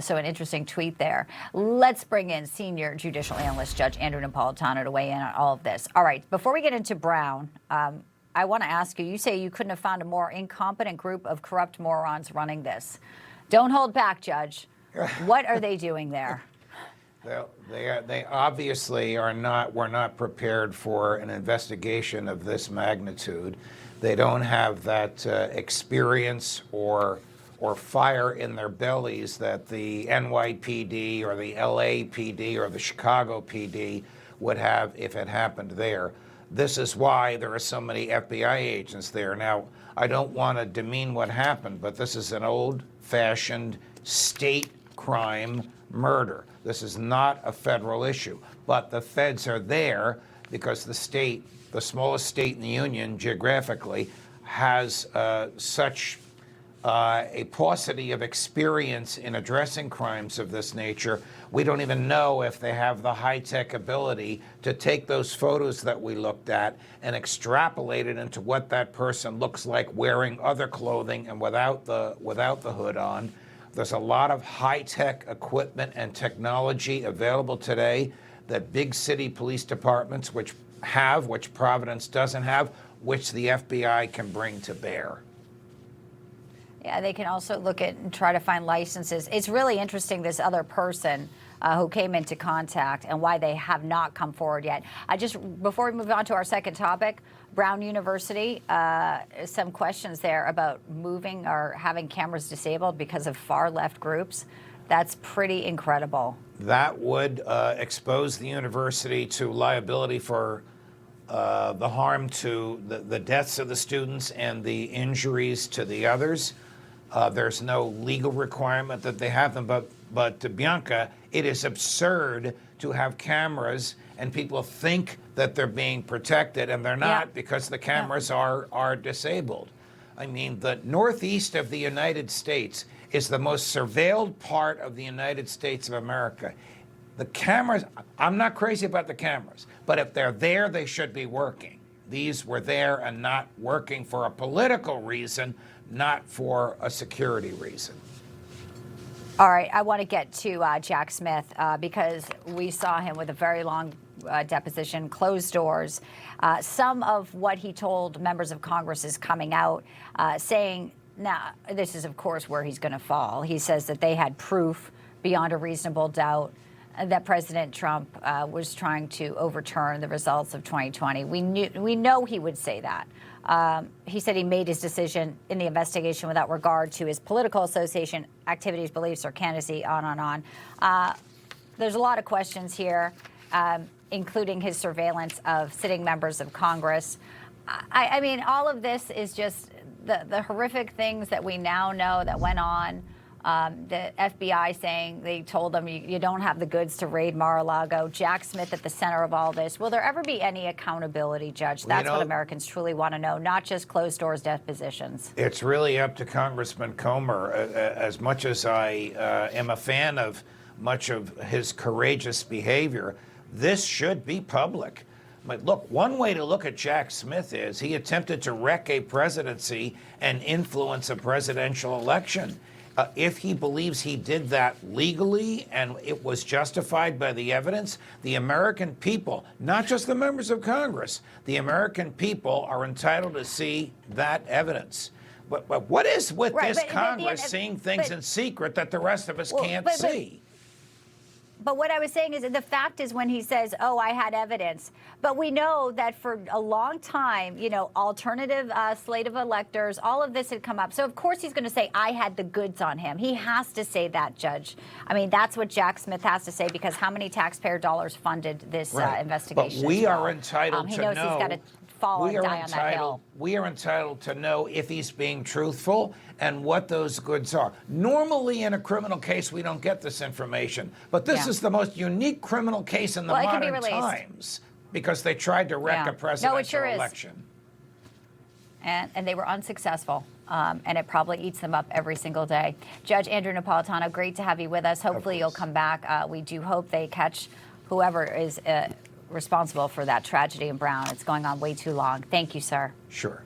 So an interesting tweet there. Let's bring in senior judicial analyst Judge Andrew Napolitano to weigh in on all of this. All right, before we get into Brown, I want to ask you, you say you couldn't have found a more incompetent group of corrupt morons running this. Don't hold back, Judge. What are they doing there? They obviously were not prepared for an investigation of this magnitude. They don't have that experience or fire in their bellies that the NYPD or the LAPD or the Chicago PD would have if it happened there. This is why there are so many FBI agents there. Now, I don't want to demean what happened, but this is an old-fashioned state crime murder. This is not a federal issue, but the feds are there because the state, the smallest state in the union geographically, has such a paucity of experience in addressing crimes of this nature. We don't even know if they have the high-tech ability to take those photos that we looked at and extrapolate it into what that person looks like wearing other clothing and without the hood on. There's a lot of high-tech equipment and technology available today that big city police departments, which Providence doesn't have, which the FBI can bring to bear. Yeah, they can also look at and try to find licenses. It's really interesting, this other person who came into contact and why they have not come forward yet. Before we move on to our second topic, Brown University, some questions there about moving or having cameras disabled because of far left groups. That's pretty incredible. That would expose the university to liability for the harm to the deaths of the students and the injuries to the others. There's no legal requirement that they have them, but to Bianca, it is absurd to have cameras and people think that they're being protected and they're not because the cameras are disabled. I mean, the northeast of the United States is the most surveilled part of the United States of America. The cameras, I'm not crazy about the cameras, but if they're there, they should be working. These were there and not working for a political reason, not for a security reason. All right, I want to get to Jack Smith because we saw him with a very long deposition, closed doors. Some of what he told members of Congress is coming out, saying, now, this is, of course, where he's going to fall. He says that they had proof beyond a reasonable doubt that President Trump was trying to overturn the results of 2020. We know he would say that. He said he made his decision in the investigation without regard to his political association, activities, beliefs, or candidacy, on and on. There's a lot of questions here, including his surveillance of sitting members of Congress. I mean, all of this is just the horrific things that we now know that went on. The FBI saying they told them you don't have the goods to raid Mar-a-Lago. Jack Smith at the center of all this. Will there ever be any accountability, Judge? That's what Americans truly want to know, not just closed doors depositions. It's really up to Congressman Comer. As much as I am a fan of much of his courageous behavior, this should be public. But look, one way to look at Jack Smith is he attempted to wreck a presidency and influence a presidential election. If he believes he did that legally and it was justified by the evidence, the American people, not just the members of Congress, the American people are entitled to see that evidence. But what is with this Congress seeing things in secret that the rest of us can't see? But what I was saying is that the fact is when he says, oh, I had evidence, but we know that for a long time, alternative slate of electors, all of this had come up. So, of course, he's going to say, I had the goods on him. He has to say that, Judge. I mean, that's what Jack Smith has to say, because how many taxpayer dollars funded this investigation? But we are entitled to know. He knows he's got to fall and die on that hill. We are entitled to know if he's being truthful and what those goods are. Normally, in a criminal case, we don't get this information. But this is the most unique criminal case in the modern times because they tried to wreck a presidential election. And they were unsuccessful. And it probably eats them up every single day. Judge Andrew Napolitano, great to have you with us. Hopefully you'll come back. We do hope they catch whoever is responsible for that tragedy in Brown. It's going on way too long. Thank you, sir. Sure.